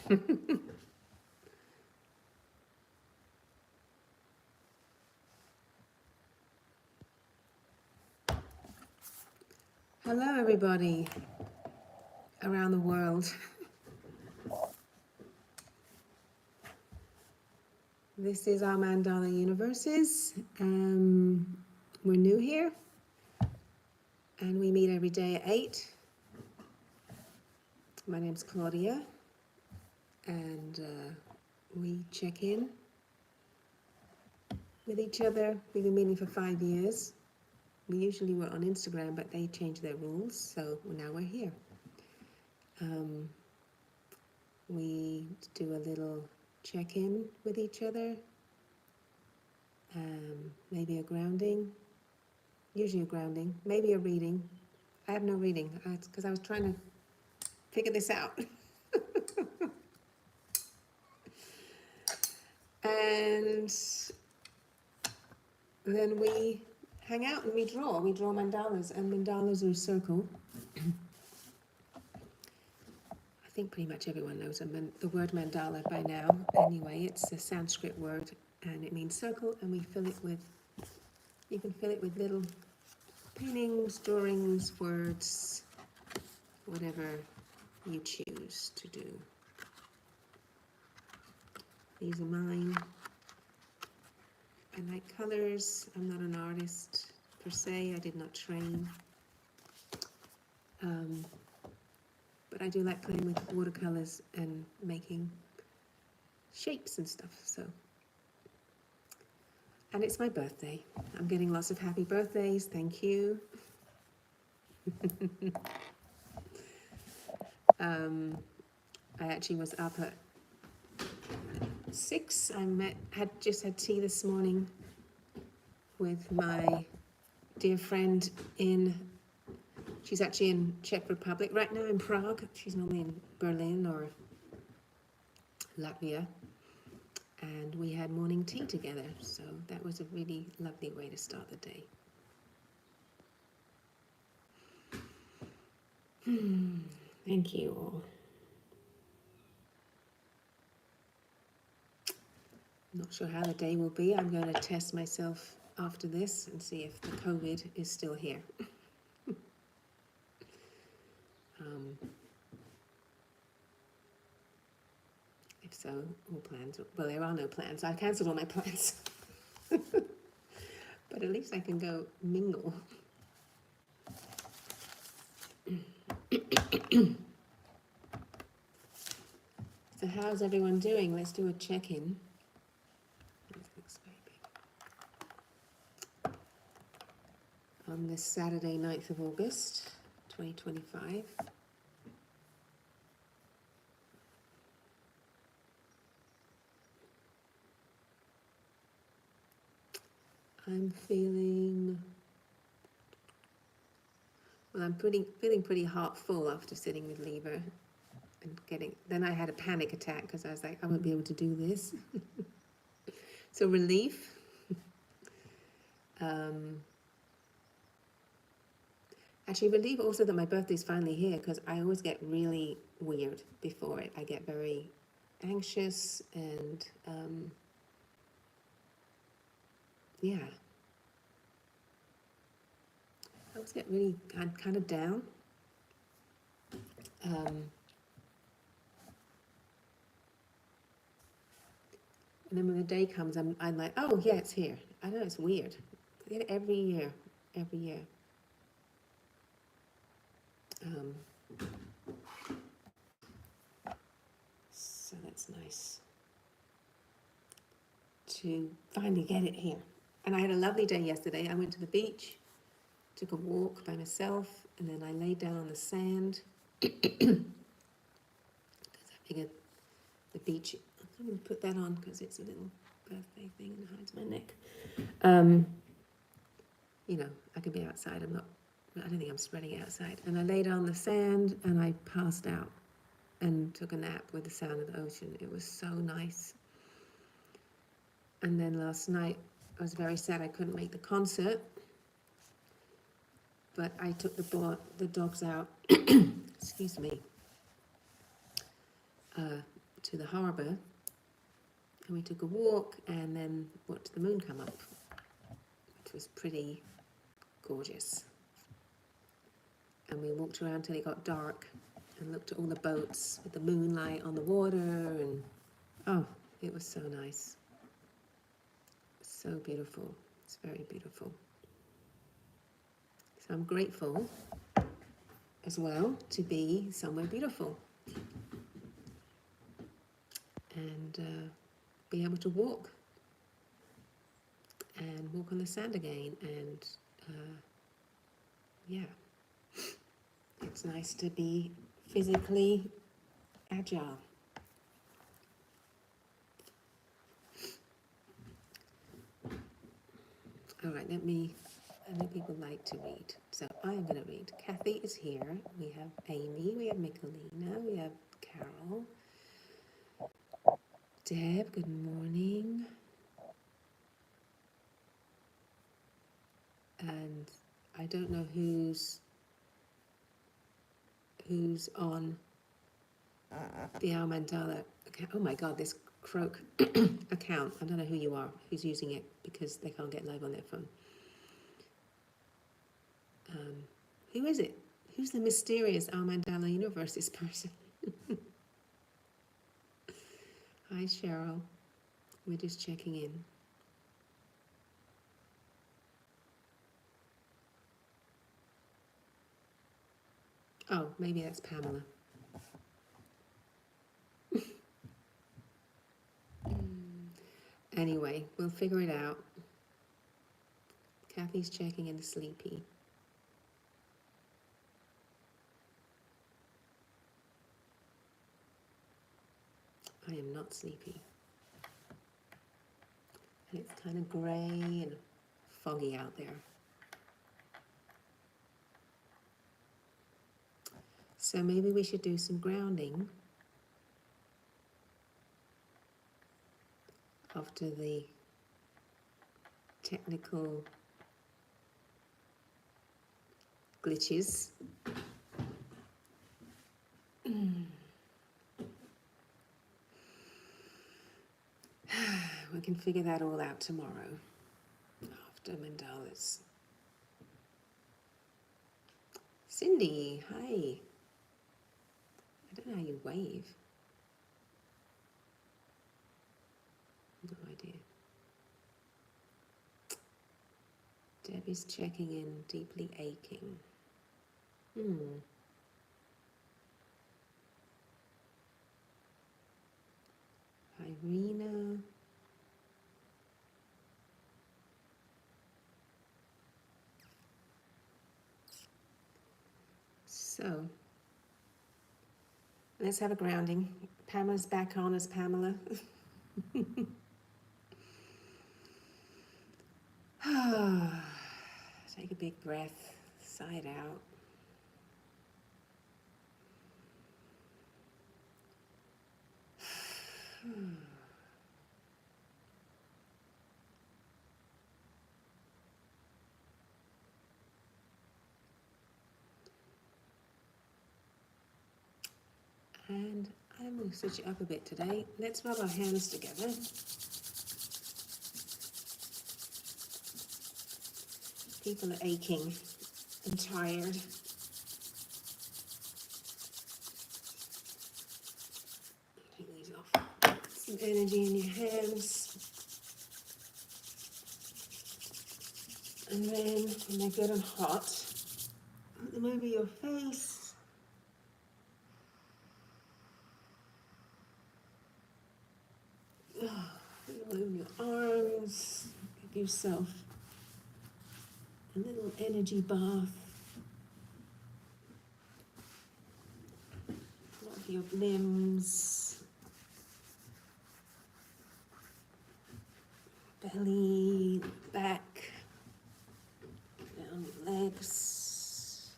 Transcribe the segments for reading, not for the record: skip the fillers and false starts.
Hello, everybody around the world. This is our Mandala Universes. We're new here, and we meet every day at 8. My name's Claudia, and we check in with each other. We've been meeting for 5 years. We usually were on Instagram, but they changed their rules, so now we're here. We do a little check-in with each other, maybe a grounding, usually a grounding, maybe a reading. I have no reading, because I was trying to figure this out. And then we hang out and we draw mandalas, and mandalas are a circle. I think pretty much everyone knows the word mandala by now. Anyway, it's a Sanskrit word, and it means circle, and you can fill it with little paintings, drawings, words, whatever you choose to do. These are mine. I like colors. I'm not an artist per se. I did not train. But I do like playing with watercolors and making shapes and stuff. And it's my birthday. I'm getting lots of happy birthdays. Thank you. I actually was up at 6. Had just had tea this morning with my dear friend she's actually in Czech Republic right now, in Prague. She's normally in Berlin or Latvia. And we had morning tea together, so that was a really lovely way to start the day. Thank you all. I'm not sure how the day will be. I'm going to test myself after this and see if the COVID is still here. If so, all plans. Well, there are no plans. I cancelled all my plans. But at least I can go mingle. So how's everyone doing? Let's do a check-in. On this Saturday, 9th of August, 2025. I'm feeling feeling pretty heart full after sitting with Lever and then I had a panic attack because I was like, I won't be able to do this. So relief. Actually, relief also that my birthday's finally here, because I always get really weird before it. I get very anxious and yeah. I always get really kind of down. And then when the day comes, I'm like, oh yeah, it's here. I know, it's weird. I get it every year. So that's nice to finally get it here. And I had a lovely day yesterday. I went to the beach, took a walk by myself, and then I laid down on the sand because I figured the beach. I'm going to put that on because it's a little birthday thing and hides my neck. I could be outside. I don't think I'm spreading it outside. And I laid on the sand and I passed out and took a nap with the sound of the ocean. It was so nice. And then last night, I was very sad I couldn't make the concert, but I took the dogs out, excuse me, to the harbour, and we took a walk and then watched the moon come up, which was pretty gorgeous. And we walked around till it got dark and looked at all the boats with the moonlight on the water, and oh, it was so nice. So beautiful. It's very beautiful. So I'm grateful as well to be somewhere beautiful and be able to walk on the sand again, and yeah, it's nice to be physically agile. All right, I know people like to read, so I'm going to read. Kathy is here. We have Amy, we have Michelina, we have Carol. Deb, good morning. And I don't know who's on the Al Mandala account. Oh my God, this Croak account. I don't know who you are, who's using it, because they can't get live on their phone. Who is it? Who's the mysterious Al Mandala Universes person? Hi, Cheryl. We're just checking in. Oh, maybe that's Pamela. Anyway, we'll figure it out. Kathy's checking in sleepy. I am not sleepy. And it's kind of grey and foggy out there. So maybe we should do some grounding after the technical glitches. We can figure that all out tomorrow after Mandala's. Cindy, hi. I don't know how you wave. No idea. Debbie's checking in, deeply aching. Irina. So, let's have a grounding. Pamela's back on as Pamela. Take a big breath, sigh it out. And I'm going to switch it up a bit today. Let's rub our hands together. People are aching and tired. Take these off. Some energy in your hands. And then, when they're good and hot, put them over your face. Put them over your arms. Give yourself a little energy bath. Rub your limbs, belly, back, down your legs,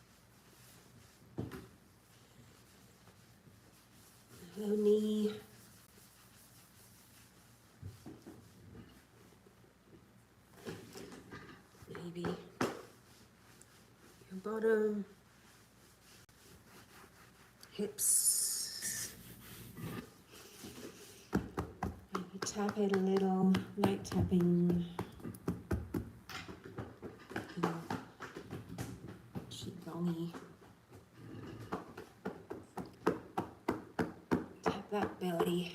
low knee. Maybe your bottom, hips, tap it a little, light tapping, gongy. Tap that belly.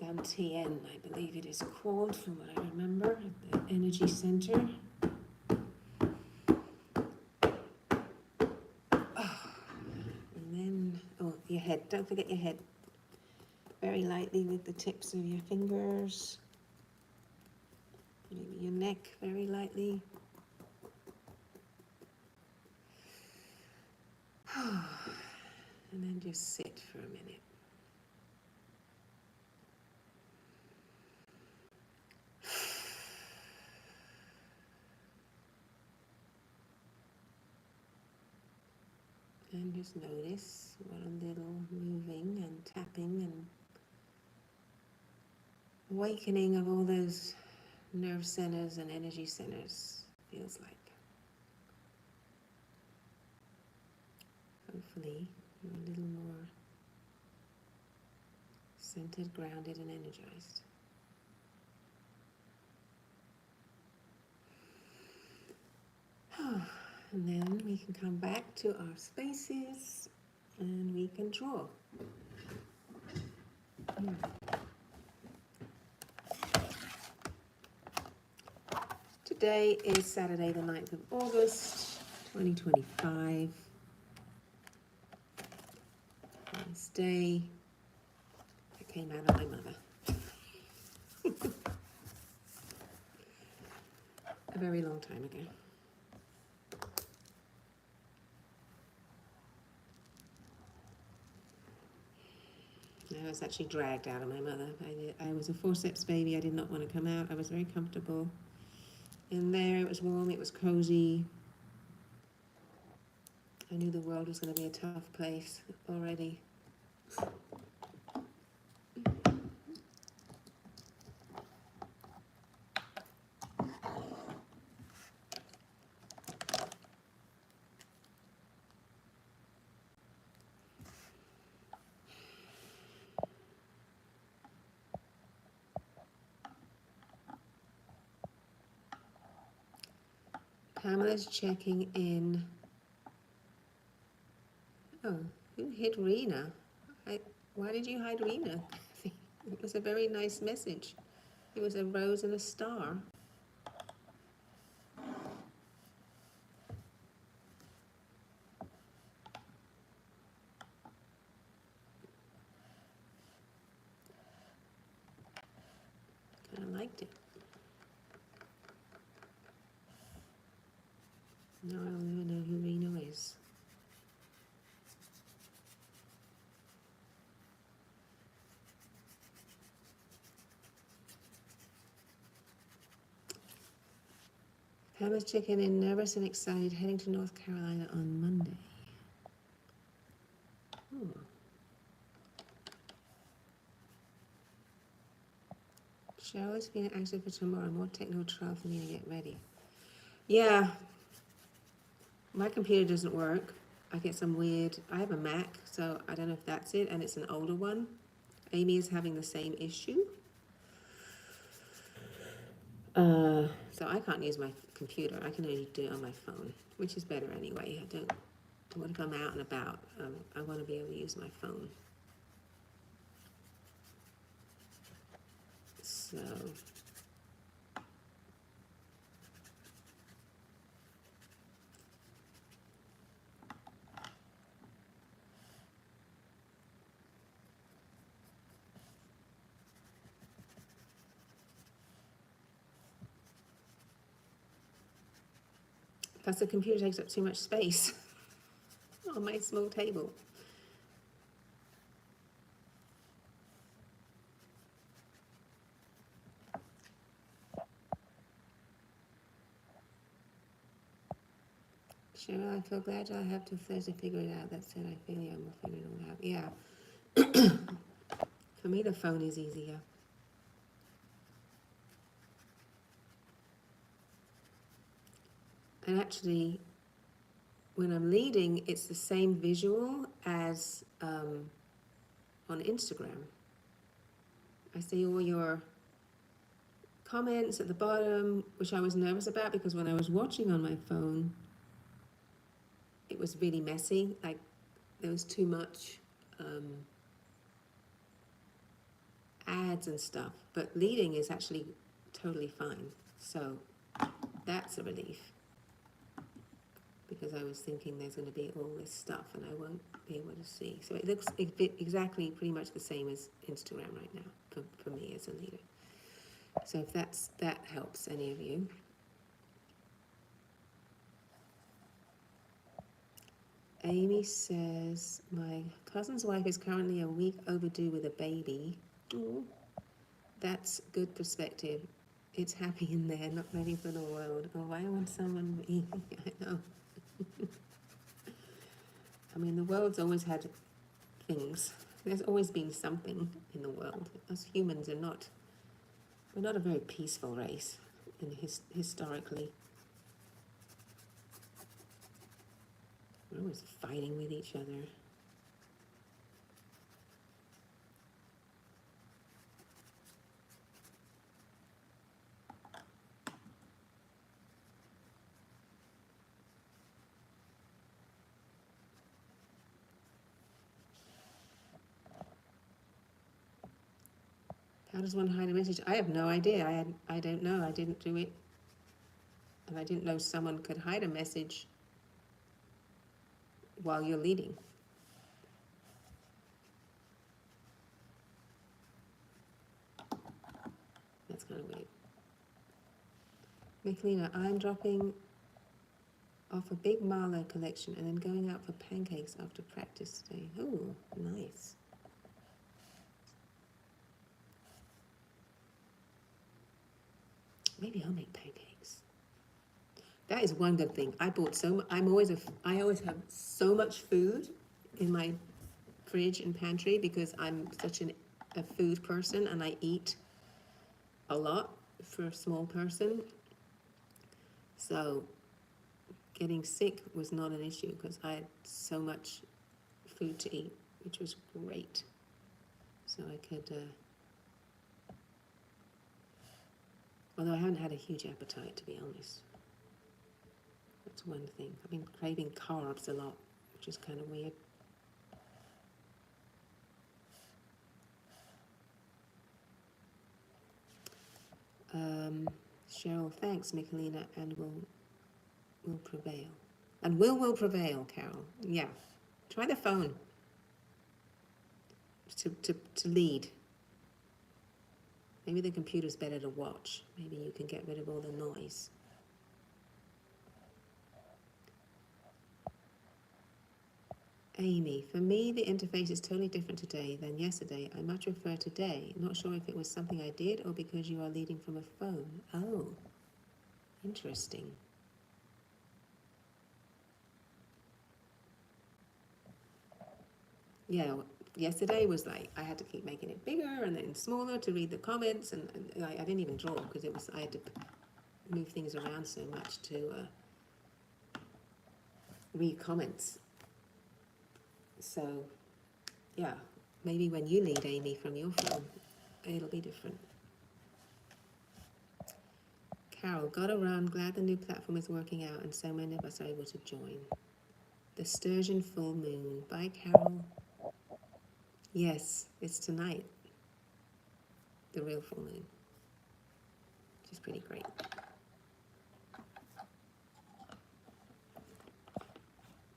Dantian, I believe it is called, from what I remember, the energy center. And then, oh, your head. Don't forget your head. Very lightly with the tips of your fingers. Maybe your neck, very lightly. And then just sit for a minute. And just notice what a little moving and tapping and awakening of all those nerve centers and energy centers feels like. Hopefully, you're a little more centered, grounded, and energized. And then we can come back to our spaces and we can draw. Today is Saturday, the 9th of August, 2025. This day that came out of my mother. A very long time ago. I was actually dragged out of my mother. I was a forceps baby. I did not want to come out. I was very comfortable in there. It was warm. It was cozy. I knew the world was going to be a tough place already. Pamela's checking in. Oh, who hid Rena? Why did you hide Rena? It was a very nice message. It was a rose and a star. Kind of liked it. Now I'll never know who Reno is. Pamela's checking in, nervous and excited, heading to North Carolina on Monday. Cheryl is being active for tomorrow. More techno trial for me to get ready. Yeah, my computer doesn't work. I get some weird, I have a Mac, so I don't know if that's it, and it's an older one. Amy is having the same issue. So I can't use my computer. I can only do it on my phone, which is better anyway. What if I'm out and about? I want to be able to use my phone. So plus the computer takes up too much space on my small table. Cheryl, I feel glad I'll have till Thursday to figure it out. That said, I feel you, I'm figure it all out. Yeah. For me, the phone is easier. And actually, when I'm leading, it's the same visual as on Instagram. I see all your comments at the bottom, which I was nervous about because when I was watching on my phone, it was really messy. Like there was too much ads and stuff. But leading is actually totally fine. So that's a relief. Because I was thinking there's going to be all this stuff and I won't be able to see. So it looks exactly pretty much the same as Instagram right now for me as a leader. So if that helps any of you. Amy says, my cousin's wife is currently a week overdue with a baby. Oh, that's good perspective. It's happy in there, not ready for the world. Oh, I want someone, I know. I mean, the world's always had things. There's always been something in the world. Us humans are not, we're not a very peaceful race historically. We're always fighting with each other. How does one hide a message? I have no idea. I don't know. I didn't do it. And I didn't know someone could hide a message while you're leading. That's kind of weird. Michelina, I'm dropping off a big Marlowe collection and then going out for pancakes after practice today. Oh, nice. Maybe I'll make pancakes. That is one good thing. I bought I always have so much food in my fridge and pantry because I'm such a food person and I eat a lot for a small person. So getting sick was not an issue because I had so much food to eat, which was great. So I could, although I haven't had a huge appetite, to be honest. That's one thing. I've been craving carbs a lot, which is kind of weird. Cheryl, thanks, Michelina, and will prevail. And will prevail, Carol. Yeah. Try the phone to lead. Maybe the computer's better to watch. Maybe you can get rid of all the noise. Amy, for me, the interface is totally different today than yesterday. I much prefer today. Not sure if it was something I did or because you are leading from a phone. Oh, interesting. Yeah, yesterday was like, I had to keep making it bigger and then smaller to read the comments, and I didn't even draw because I had to move things around so much to read comments. So, yeah, maybe when you lead, Amy, from your phone, it'll be different. Carol, got to run. Glad the new platform is working out and so many of us are able to join. The Sturgeon Full Moon. Bye, Carol. Yes, it's tonight. The real full moon. Which is pretty great.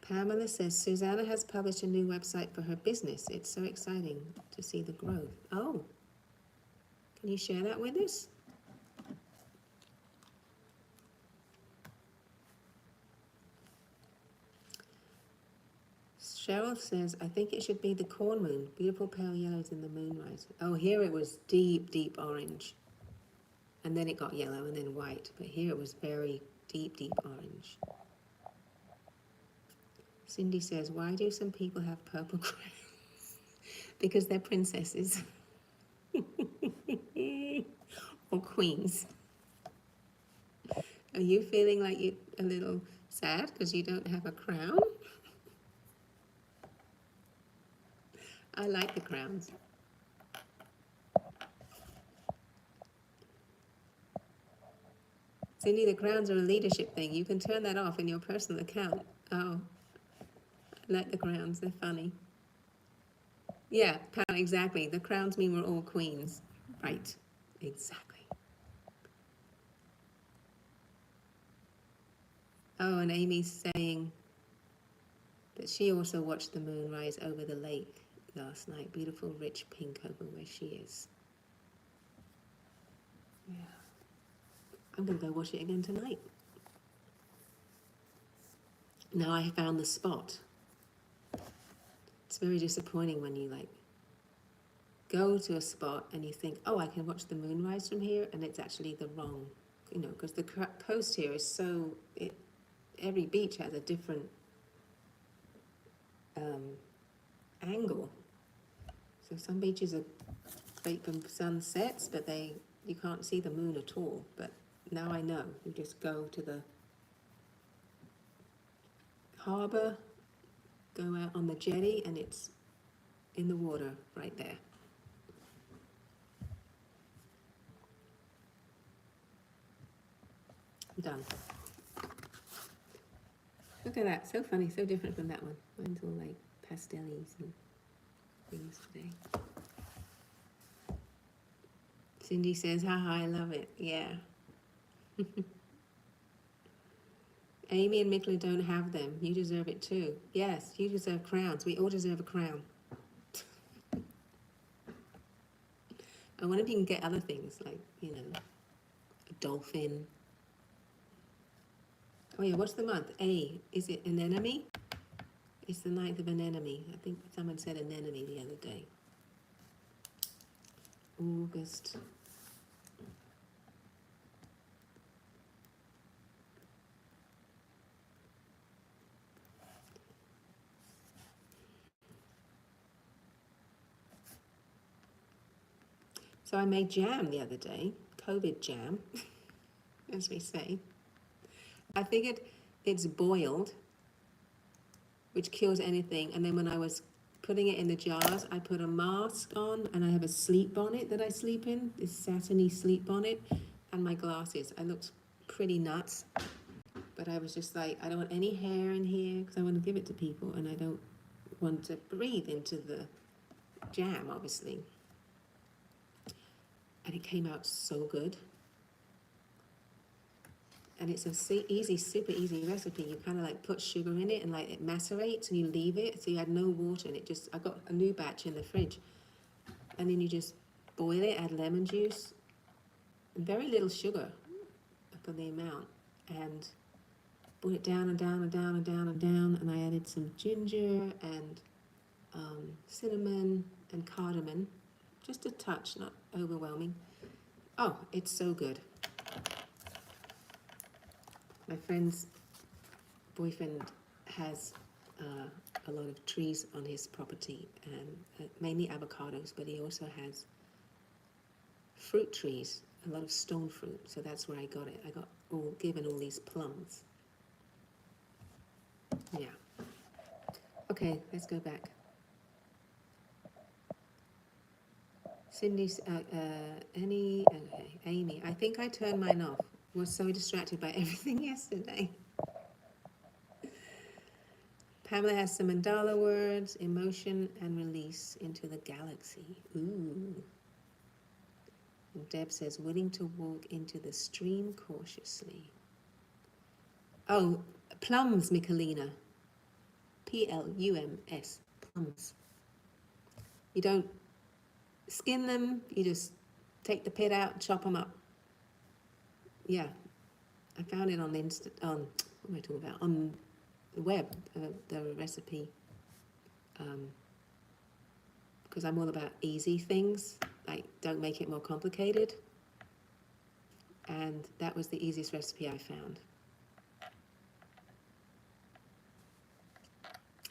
Pamela says, Susanna has published a new website for her business. It's so exciting to see the growth. Oh, can you share that with us? Cheryl says, I think it should be the corn moon. Beautiful pale yellows in the moonrise. Oh, here it was deep, deep orange. And then it got yellow and then white. But here it was very deep, deep orange. Cindy says, why do some people have purple crowns? Because they're princesses. Or queens. Are you feeling like you're a little sad because you don't have a crown? I like the crowns. Cindy, the crowns are a leadership thing. You can turn that off in your personal account. Oh, I like the crowns. They're funny. Yeah, exactly. The crowns mean we're all queens. Right, exactly. Oh, and Amy's saying that she also watched the moon rise over the lake last night. Beautiful, rich pink over where she is. Yeah. I'm going to go watch it again tonight. Now I found the spot. It's very disappointing when you like go to a spot and you think, oh, I can watch the moon rise from here, and it's actually the wrong, because the coast here is so, every beach has a different angle. So some beaches are great for sunsets, but you can't see the moon at all. But now I know. You just go to the harbour, go out on the jetty, and it's in the water right there. Done. Look at that, so funny, so different from that one. Mine's all like pastellies and things today. Cindy says, haha, I love it. Yeah. Amy and Mikla don't have them. You deserve it too. Yes, you deserve crowns. We all deserve a crown. I wonder if you can get other things like, a dolphin. Oh yeah, what's the month? A. Is it anemone? It's the 9th of anemone. I think someone said anemone the other day. August. So I made jam the other day, COVID jam, as we say. I figured it's boiled, which kills anything. And then when I was putting it in the jars, I put a mask on, and I have a sleep bonnet that I sleep in, this satiny sleep bonnet, and my glasses. I looked pretty nuts, but I was just like, I don't want any hair in here because I want to give it to people, and I don't want to breathe into the jam, obviously. And it came out so good. And it's a super easy recipe. You kind of like put sugar in it and like it macerates and you leave it. So you add no water and I got a new batch in the fridge. And then you just boil it, add lemon juice, and very little sugar for the amount. And boil it down and down and down and down and down. And I added some ginger and cinnamon and cardamom. Just a touch, not overwhelming. Oh, it's so good. My friend's boyfriend has a lot of trees on his property, and mainly avocados, but he also has fruit trees, a lot of stone fruit. So that's where I got it. I got given all these plums. Yeah. Okay, let's go back. Cindy's, Amy, I think I turned mine off. Was so distracted by everything yesterday. Pamela has some mandala words, emotion and release into the galaxy. Ooh. And Deb says, willing to walk into the stream cautiously. Oh, plums, Michelina. Plums, plums. You don't skin them, you just take the pit out, chop them up. Yeah, I found it on the what am I talking about? On the web, the recipe. Because I'm all about easy things, like don't make it more complicated. And that was the easiest recipe I found.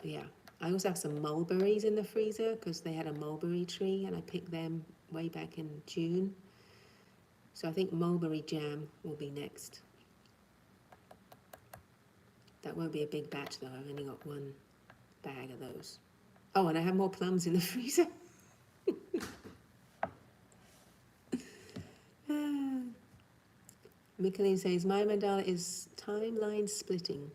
Yeah, I also have some mulberries in the freezer because they had a mulberry tree and I picked them way back in June. So I think mulberry jam will be next. That won't be a big batch though, I've only got one bag of those. Oh, and I have more plums in the freezer. Michelin says, my mandala is timeline splitting.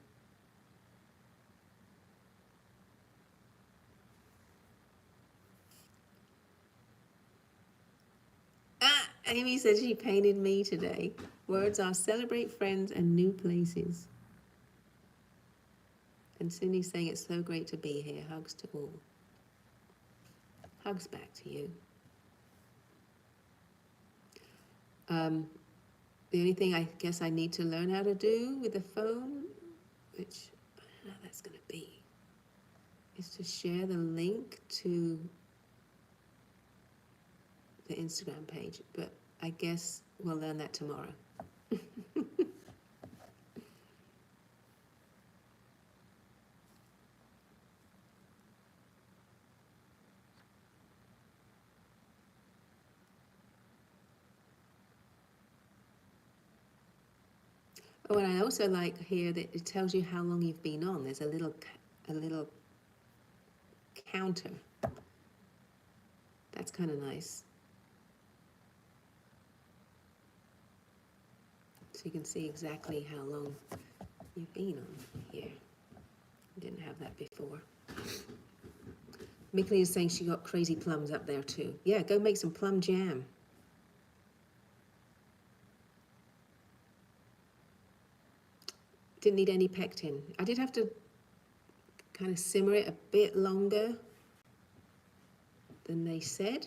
Amy says she painted me today. Words are celebrate friends and new places. And Cindy's saying it's so great to be here. Hugs to all. Hugs back to you. The only thing I guess I need to learn how to do with the phone, which I don't know how that's going to be, is to share the link to the Instagram page. But I guess we'll learn that tomorrow. Oh, and I also like here that it tells you how long you've been on. There's a little counter. That's kind of nice. So you can see exactly how long you've been on here. Didn't have that before. Mickley is saying she got crazy plums up there too. Yeah, go make some plum jam. Didn't need any pectin. I did have to kind of simmer it a bit longer than they said.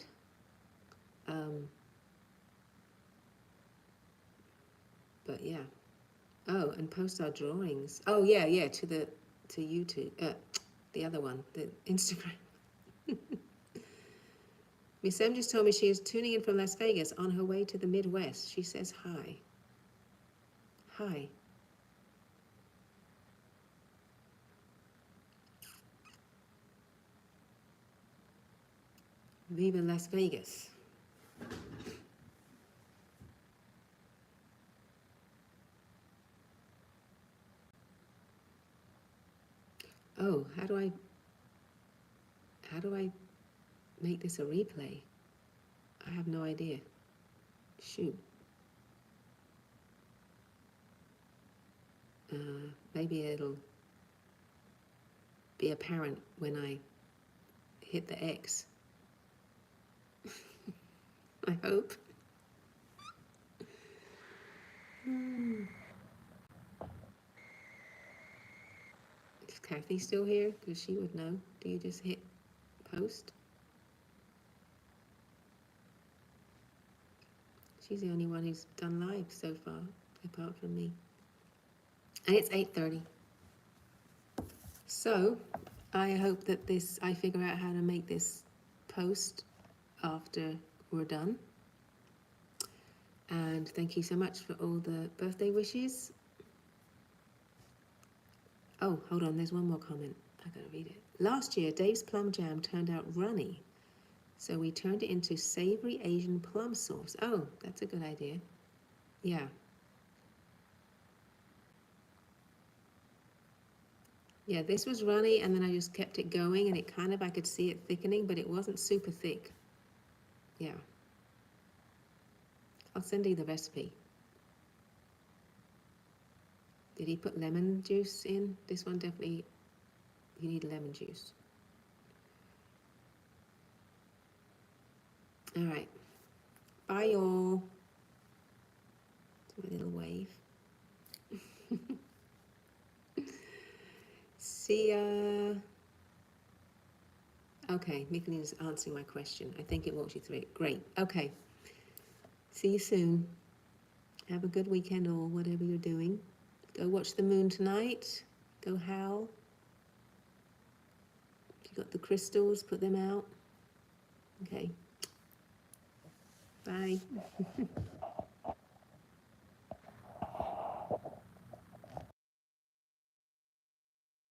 But yeah. Oh, and post our drawings. Oh yeah, to YouTube. The other one, the Instagram. Miss M just told me she is tuning in from Las Vegas on her way to the Midwest. She says hi. Hi. Viva Las Vegas. Oh, how do I make this a replay? I have no idea. Shoot. Maybe it'll be apparent when I hit the X. I hope. Is Kathy still here? Because she would know. Do you just hit post? She's the only one who's done live so far, apart from me. And it's 8:30. So, I hope that I figure out how to make this post after we're done. And thank you so much for all the birthday wishes. Oh, hold on, there's one more comment. I gotta read it. Last year, Dave's plum jam turned out runny, so we turned it into savory Asian plum sauce. Oh, that's a good idea. Yeah. Yeah, this was runny, and then I just kept it going, and it kind of, I could see it thickening, but it wasn't super thick. Yeah. I'll send you the recipe. Did he put lemon juice in? This one definitely, you need lemon juice. All right. Bye, y'all. Do a little wave. See ya. Okay, Mickey's answering my question. I think it walks you through it. Great. Okay. See you soon. Have a good weekend or whatever you're doing. Go watch the moon tonight. Go howl. If you got the crystals, put them out. Okay. Bye.